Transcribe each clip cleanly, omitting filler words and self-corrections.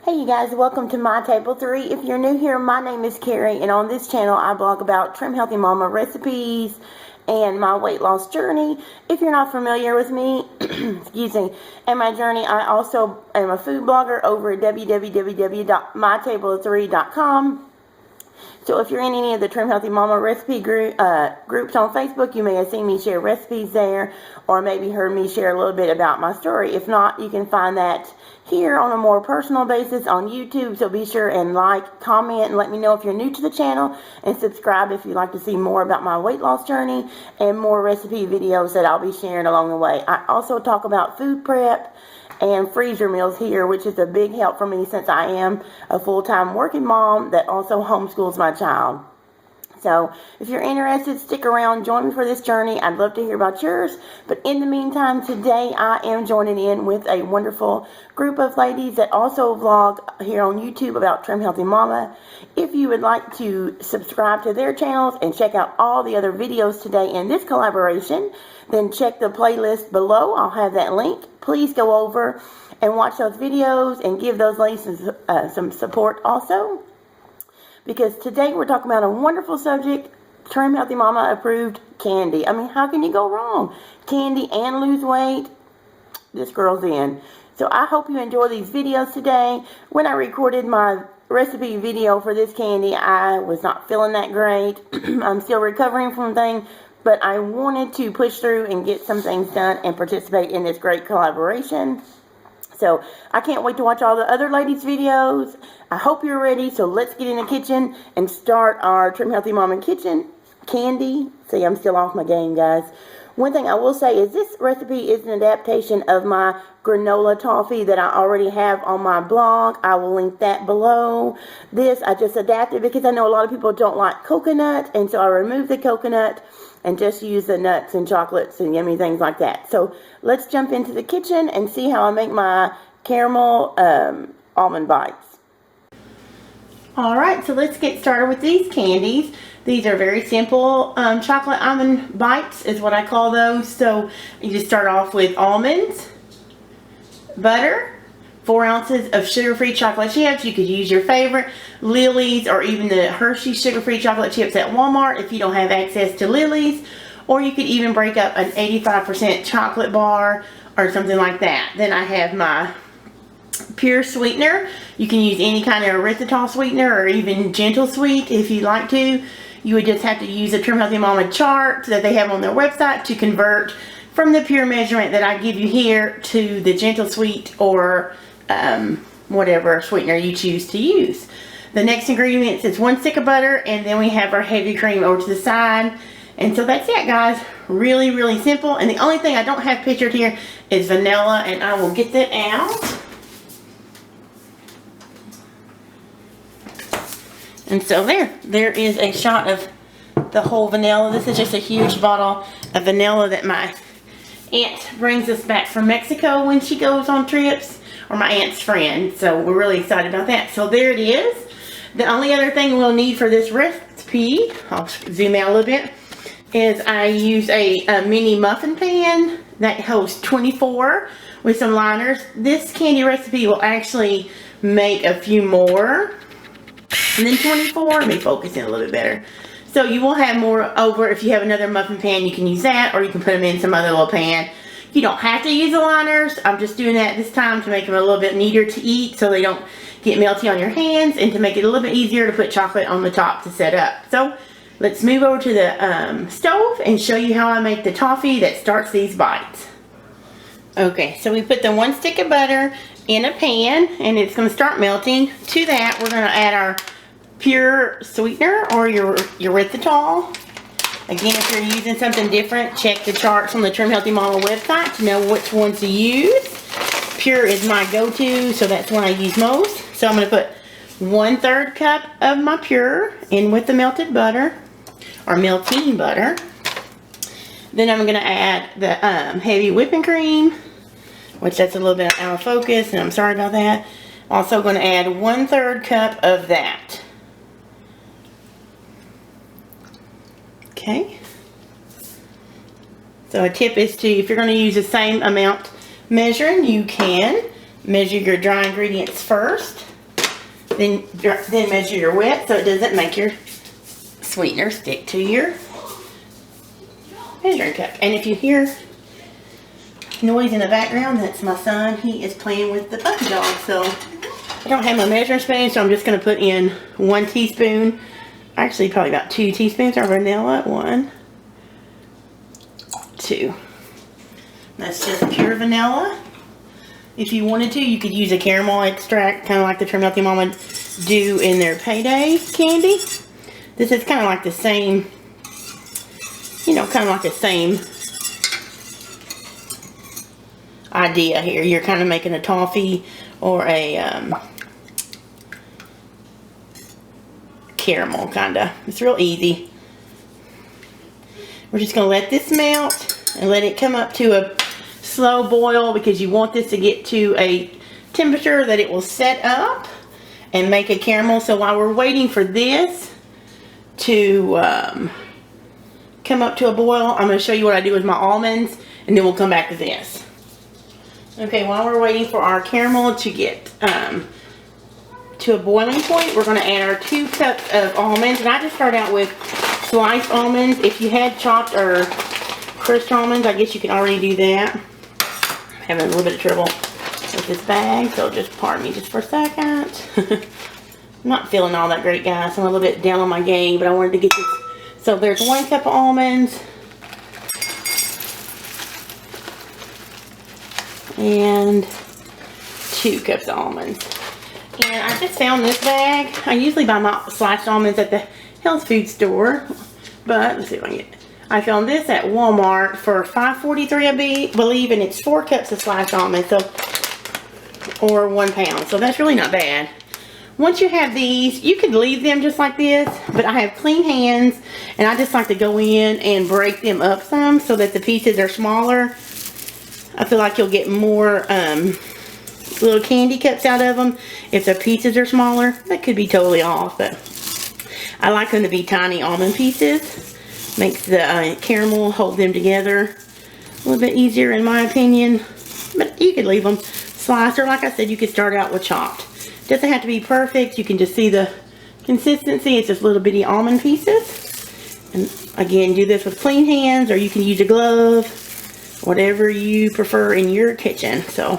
Hey you guys, welcome to My Table 3. If you're new here, my name is Carrie, and on this channel I blog about Trim Healthy Mama recipes and my weight loss journey. If you're not familiar with me, excuse me, and my journey, I also am a food blogger over at www.mytable3.com. So if you're in any of the Trim Healthy Mama recipe groups on Facebook, you may have seen me share recipes there, or maybe heard me share a little bit about my story. If not, you can find that here on a more personal basis on YouTube. So be sure and like, comment, and let me know if you're new to the channel, and subscribe if you'd like to see more about my weight loss journey and more recipe videos that I'll be sharing along the way. I also talk about food prep and freezer meals here, which is a big help for me since I am a full-time working mom that also homeschools my child. So if you're interested, stick around, join me for this journey. I'd love to hear about yours. But in the meantime, today I am joining in with a wonderful group of ladies that also vlog here on YouTube about Trim Healthy Mama. If you would like to subscribe to their channels and check out all the other videos today in this collaboration, then check the playlist below. I'll have that link. Please go over and watch those videos and give those ladies some support also. Because today we're talking about a wonderful subject, Trim Healthy Mama approved candy. I mean, how can you go wrong? Candy and lose weight, this girl's in. So I hope you enjoy these videos today. When I recorded my recipe video for this candy, I was not feeling that great. I'm still recovering from things, but I wanted to push through and get some things done and participate in this great collaboration. So I can't wait to watch all the other ladies' videos. I hope you're ready. So let's get in the kitchen and start our Trim Healthy Mama kitchen candy. See, I'm still off my game, guys. One thing I will say is this recipe is an adaptation of my granola toffee that I already have on my blog. I will link that below. This I just adapted because I know a lot of people don't like coconut, and so I removed the coconut and just use the nuts and chocolates and yummy things like that. So let's jump into the kitchen and see how I make my caramel almond bites. Alright, so let's get started with these candies. These are very simple chocolate almond bites is what I call those. So you just start off with almonds, butter, 4 ounces of sugar-free chocolate chips. You could use your favorite, Lily's, or even the Hershey's sugar-free chocolate chips at Walmart if you don't have access to Lily's. Or you could even break up an 85% chocolate bar or something like that. Then I have my Pyure Sweetener. You can use any kind of erythritol sweetener or even gentle sweet if you like to. You would just have to use a Trim Healthy Mama chart that they have on their website to convert from the pure measurement that I give you here to the gentle sweet or whatever sweetener you choose to use. The next ingredients is 1 stick of butter, and then we have our heavy cream over to the side. And so that's it, guys. Really, really simple. And the only thing I don't have pictured here is vanilla, and I will get that out. And so there is a shot of the whole vanilla. This is just a huge bottle of vanilla that my aunt brings us back from Mexico when she goes on trips, or my aunt's friend. So we're really excited about that. So there it is. The only other thing we'll need for this recipe, I'll zoom out a little bit, is I use a mini muffin pan that holds 24 with some liners. This candy recipe will actually make a few more. And then 24, let me focus in a little bit better. So you will have more over. If you have another muffin pan, you can use that, or you can put them in some other little pan. You don't have to use the liners. I'm just doing that this time to make them a little bit neater to eat so they don't get melty on your hands, and to make it a little bit easier to put chocolate on the top to set up. So let's move over to the stove and show you how I make the toffee that starts these bites. Okay, so we put the 1 stick of butter in a pan, and it's going to start melting. To that, we're going to add our Pyure Sweetener or your erythritol. Again, if you're using something different, check the charts on the Trim Healthy Mama website to know which ones to use. Pyure is my go-to, so that's one I use most. So I'm going to put 1/3 cup of my Pyure in with the melted butter, or melting butter. Then I'm going to add the heavy whipping cream, which that's a little bit out of focus, and I'm sorry about that. Also going to add 1/3 cup of that. Okay. So a tip is to, if you're going to use the same amount measuring, you can measure your dry ingredients first Then measure your wet so it doesn't make your sweetener stick to your measuring cup. And if you hear noise in the background, that's my son. He is playing with the puppy dog. So I don't have my measuring spoon, so I'm just going to put in 1 teaspoon, actually probably about 2 teaspoons of vanilla. 1, 2. That's just pure vanilla. If you wanted to, you could use a caramel extract, kind of like the THM Healthy Mama do in their payday candy. This is kind of like the same, you know, kind of like the same idea here. You're kind of making a toffee or a caramel, kind of. It's real easy. We're just going to let this melt and let it come up to a slow boil, because you want this to get to a temperature that it will set up and make a caramel. So while we're waiting for this to come up to a boil, I'm going to show you what I do with my almonds, and then we'll come back to this. Okay, while we're waiting for our caramel to get to a boiling point, we're going to add our 2 cups of almonds. And I just start out with sliced almonds. If you had chopped or crushed almonds, I guess you can already do that. I'm having a little bit of trouble with this bag, so just pardon me just for a second. I'm not feeling all that great, guys. I'm a little bit down on my game, but I wanted to get this. So there's 1 cup of almonds and 2 cups of almonds. And I just found this bag. I usually buy my sliced almonds at the health food store, but let's see if I can get it. I found this at Walmart for $5.43, I believe, and it's 4 cups of sliced almonds, so, or 1 pound. So that's really not bad. Once you have these, you could leave them just like this, but I have clean hands, and I just like to go in and break them up some so that the pieces are smaller. I feel like you'll get more little candy cups out of them if the pieces are smaller. That could be totally off, but I like them to be tiny almond pieces. Makes the caramel hold them together a little bit easier, in my opinion. But you could leave them sliced, or like I said, you could start out with chopped. Doesn't have to be perfect. You can just see the consistency. It's just little bitty almond pieces. And again, do this with clean hands, or you can use a glove, whatever you prefer in your kitchen. So,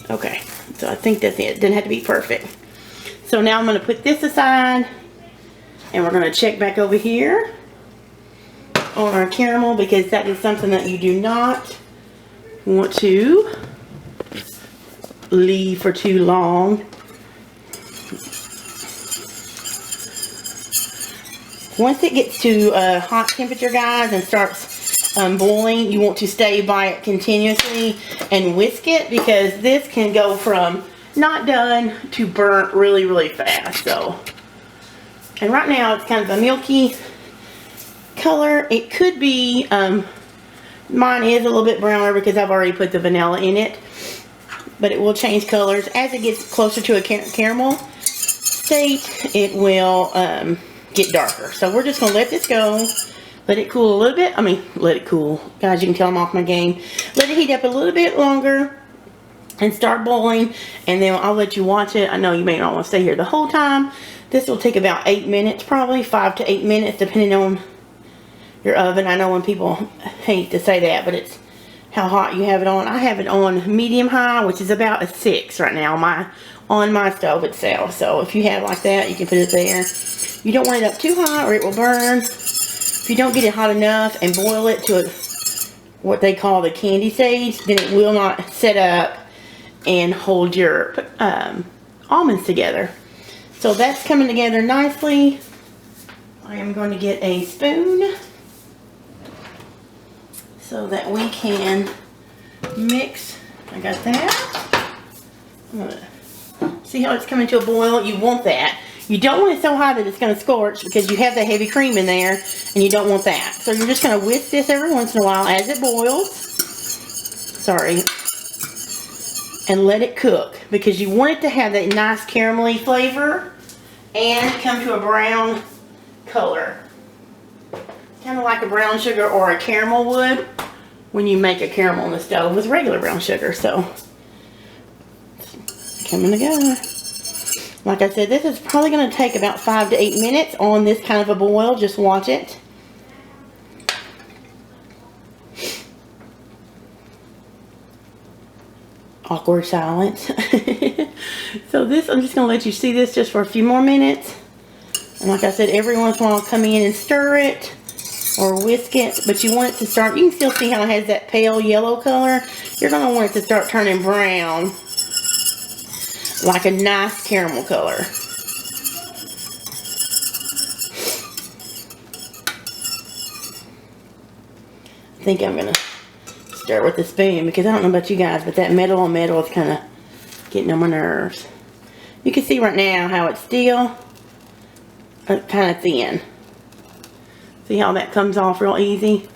okay, so I think that's it. Doesn't have to be perfect. So now I'm going to put this aside, and we're going to check back over here on our caramel, because that is something that you do not want to leave for too long. Once it gets to a hot temperature, guys, and starts boiling, you want to stay by it continuously and whisk it, because this can go from not done to burnt really, really fast. So, and right now it's kind of a milky color. It could be, mine is a little bit browner because I've already put the vanilla in it, but it will change colors as it gets closer to a caramel state. It will get darker. So we're just gonna let this go, let it cool a little bit. I mean, let it cool, guys. You can tell I'm off my game. Let it heat up a little bit longer and start boiling, and then I'll let you watch it. I know you may not want to stay here the whole time. This will take about 8 minutes, probably 5 to 8 minutes, depending on your oven. I know when people hate to say that, but it's how hot you have it on. I have it on medium high, which is about a 6 right now on my stove itself. So if you have like that, you can put it there. You don't want it up too high or it will burn. If you don't get it hot enough and boil it to what they call the candy stage, then it will not set up and hold your almonds together. So that's coming together nicely. I am going to get a spoon so that we can mix. I got that. I'm gonna see how it's coming to a boil. You want that. You don't want it so high that it's going to scorch, because you have the heavy cream in there and you don't want that. So you're just going to whisk this every once in a while as it boils. Sorry. And let it cook, because you want it to have that nice caramelly flavor and come to a brown color. Kind of like a brown sugar or a caramel would when you make a caramel on the stove with regular brown sugar. So coming together. Like I said, this is probably going to take about 5 to 8 minutes on this kind of a boil. Just watch it. Awkward silence. So this, I'm just going to let you see this just for a few more minutes. And like I said, every once in a while I'll come in and stir it or whisk it. But you want it to start, you can still see how it has that pale yellow color. You're going to want it to start turning brown, like a nice caramel color. I think I'm going to stir with the spoon because I don't know about you guys, but that metal on metal is kind of getting on my nerves. You can see right now how it's still kind of thin. See how that comes off real easy?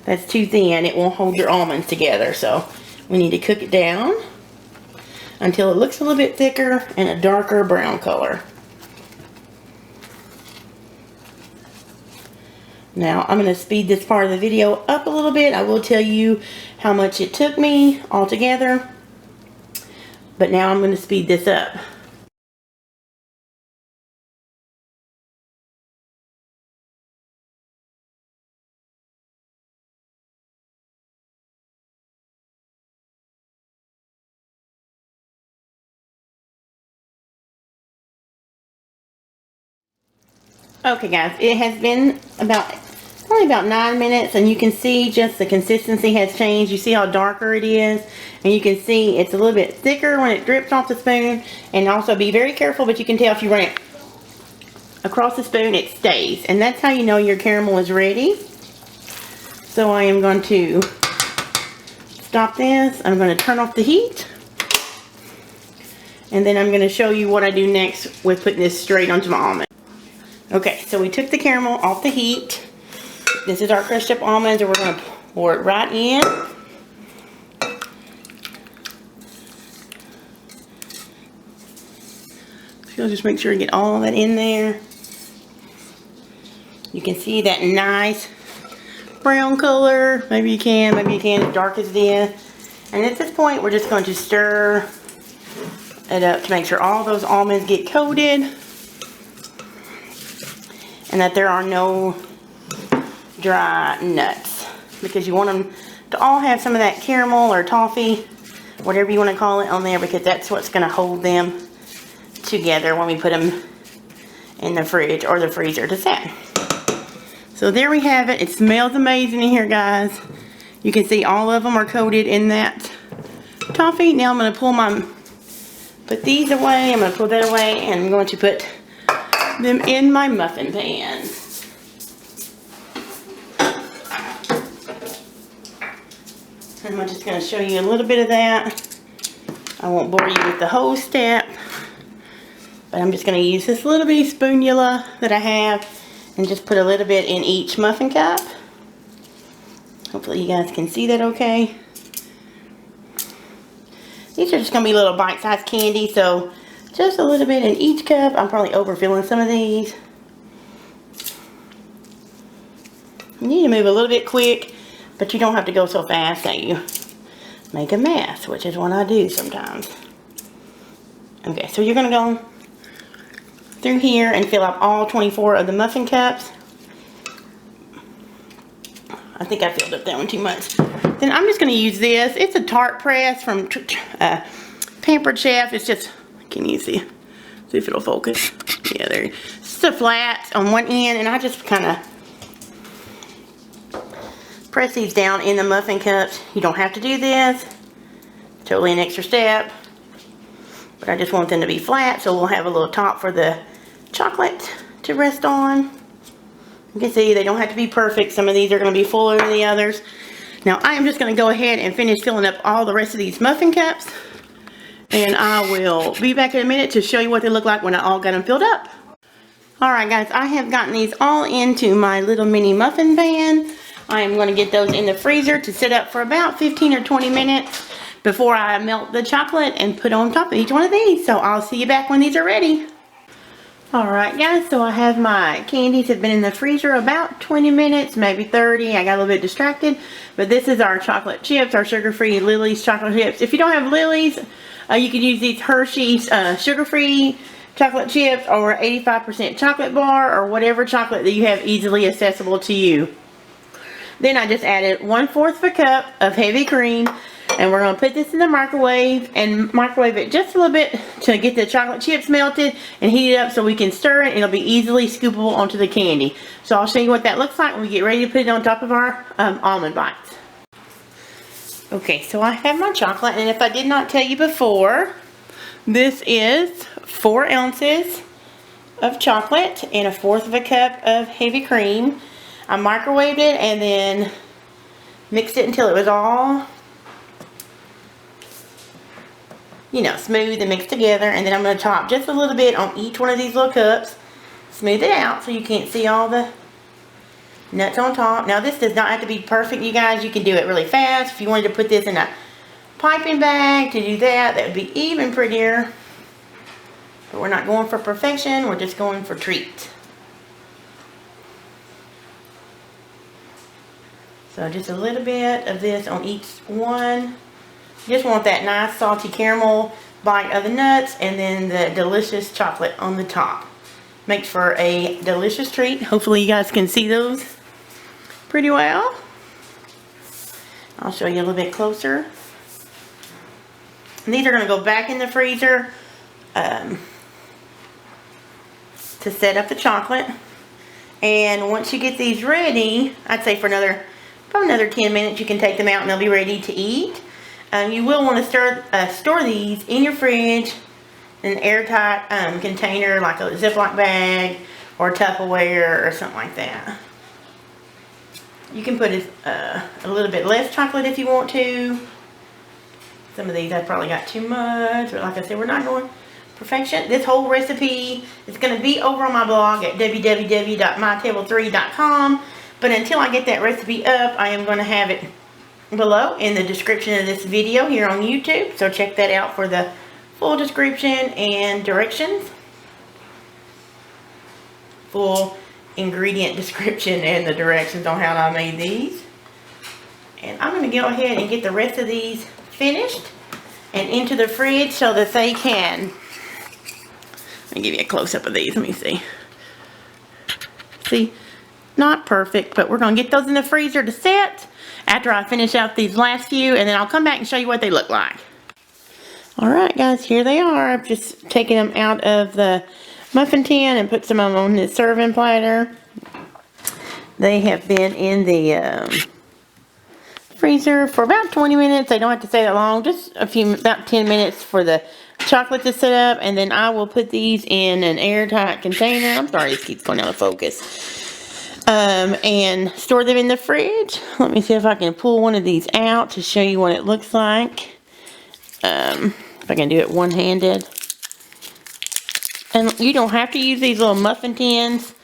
That's too thin. It won't hold your almonds together. So we need to cook it down until it looks a little bit thicker and a darker brown color. Now I'm going to speed this part of the video up a little bit. I will tell you how much it took me altogether, but now I'm going to speed this up. Okay guys, it has been probably about 9 minutes, and you can see just the consistency has changed. You see how darker it is, and you can see it's a little bit thicker when it drips off the spoon. And also be very careful, but you can tell if you run it across the spoon, it stays, and that's how you know your caramel is ready. So I am going to stop this. I'm going to turn off the heat, and then I'm going to show you what I do next with putting this straight onto my almond. Okay, so we took the caramel off the heat. This is our crushed up almonds, and we're going to pour it right in. So just make sure you get all that in there. You can see that nice brown color. Maybe you can as dark as it is. And at this point, we're just going to stir it up to make sure all those almonds get coated, and that there are no dry nuts, because you want them to all have some of that caramel or toffee, whatever you want to call it, on there, because that's what's going to hold them together when we put them in the fridge or the freezer to set. So there we have it. It smells amazing in here, guys. You can see all of them are coated in that toffee. Now I'm going to put these away. I'm going to pull that away, and I'm going to put them in my muffin pan. And I'm just going to show you a little bit of that. I won't bore you with the whole step, but I'm just going to use this little bitty spoonula that I have and just put a little bit in each muffin cup. Hopefully you guys can see that okay. These are just going to be little bite-sized candies, so just a little bit in each cup. I'm probably overfilling some of these. You need to move a little bit quick, but you don't have to go so fast that you make a mess, which is what I do sometimes. Okay, so you're going to go through here and fill up all 24 of the muffin cups. I think I filled up that one too much. Then I'm just going to use this. It's a tart press from Pampered Chef. It's just, can you see if it'll focus? Yeah, there. It's just a flat on one end, and I just kind of press these down in the muffin cups. You don't have to do this. Totally an extra step. But I just want them to be flat, so we'll have a little top for the chocolate to rest on. You can see they don't have to be perfect. Some of these are going to be fuller than the others. Now I am just going to go ahead and finish filling up all the rest of these muffin cups. And I will be back in a minute to show you what they look like when I all got them filled up. Alright guys, I have gotten these all into my little mini muffin pan. I am going to get those in the freezer to sit up for about 15 or 20 minutes before I melt the chocolate and put on top of each one of these. So I'll see you back when these are ready. Alright guys, so I have my candies have been in the freezer about 20 minutes, maybe 30. I got a little bit distracted. But this is our chocolate chips, our sugar-free Lily's chocolate chips. If you don't have Lily's, You can use these Hershey's sugar-free chocolate chips or 85% chocolate bar or whatever chocolate that you have easily accessible to you. Then I just added 1/4 of a cup of heavy cream, and we're going to put this in the microwave and microwave it just a little bit to get the chocolate chips melted and heat it up so we can stir it and it'll be easily scoopable onto the candy. So I'll show you what that looks like when we get ready to put it on top of our Almond Bites. Okay, so I have my chocolate, and if I did not tell you before, this is 4 ounces of chocolate and 1/4 of a cup of heavy cream. I microwaved it and then mixed it until it was all, you know, smooth and mixed together. And then I'm going to top just a little bit on each one of these little cups. Smooth it out so you can't see all the nuts on top. Now this does not have to be perfect, you guys. You can do it really fast. If you wanted to put this in a piping bag to do that, that would be even prettier. But we're not going for perfection. We're just going for treat. So just a little bit of this on each one. Just want that nice salty caramel bite of the nuts and then the delicious chocolate on the top. Makes for a delicious treat. Hopefully you guys can see those pretty well. I'll show you a little bit closer. And these are going to go back in the freezer to set up the chocolate. And once you get these ready, I'd say for probably another 10 minutes, you can take them out and they'll be ready to eat. You will want to store these in your fridge in an airtight container, like a Ziploc bag or Tupperware or something like that. You can put a little bit less chocolate if you want to. Some of these I probably got too much, but like I said, we're not going perfection. This whole recipe is going to be over on my blog at www.mytable3.com. But until I get that recipe up, I am going to have it below in the description of this video here on YouTube. So check that out for the full description and directions. Full ingredient description and the directions on how I made these. And I'm going to go ahead and get the rest of these finished and into the fridge so that they can. Let me give you a close-up of these. Let me see. See? Not perfect, but we're going to get those in the freezer to set after I finish out these last few, and then I'll come back and show you what they look like. Alright guys, here they are. I've just taken them out of the muffin tin and put some of them on the serving platter. They have been in the freezer for about 20 minutes. They don't have to stay that long, just about 10 minutes for the chocolate to set up, and then I will put these in an airtight container. I'm sorry, this keeps going out of focus. And store them in the fridge. Let me see if I can pull one of these out to show you what it looks like. If I can do it one-handed. And you don't have to use these little muffin tins.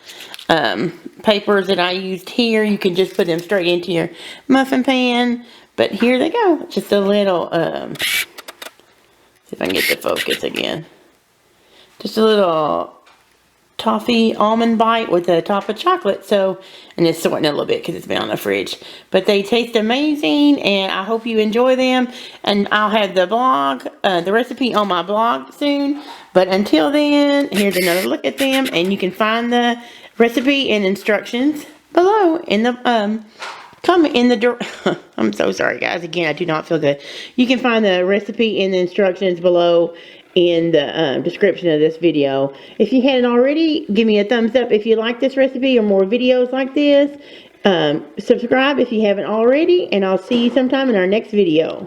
Papers that I used here, you can just put them straight into your muffin pan. But here they go. Just a little, see if I can get the focus again. Just a little Toffee Almond bite with a top of chocolate. So, and it's sorting a little bit because it's been on the fridge. But they taste amazing, and I hope you enjoy them. And I'll have the blog, the recipe on my blog soon. But until then, here's another look at them, and you can find the recipe and instructions below in the I'm so sorry guys. Again, I do not feel good. You can find the recipe and the instructions below in the description of this video. If you hadn't already, give me a thumbs up if you like this recipe or more videos like this. Subscribe if you haven't already, and I'll see you sometime in our next video.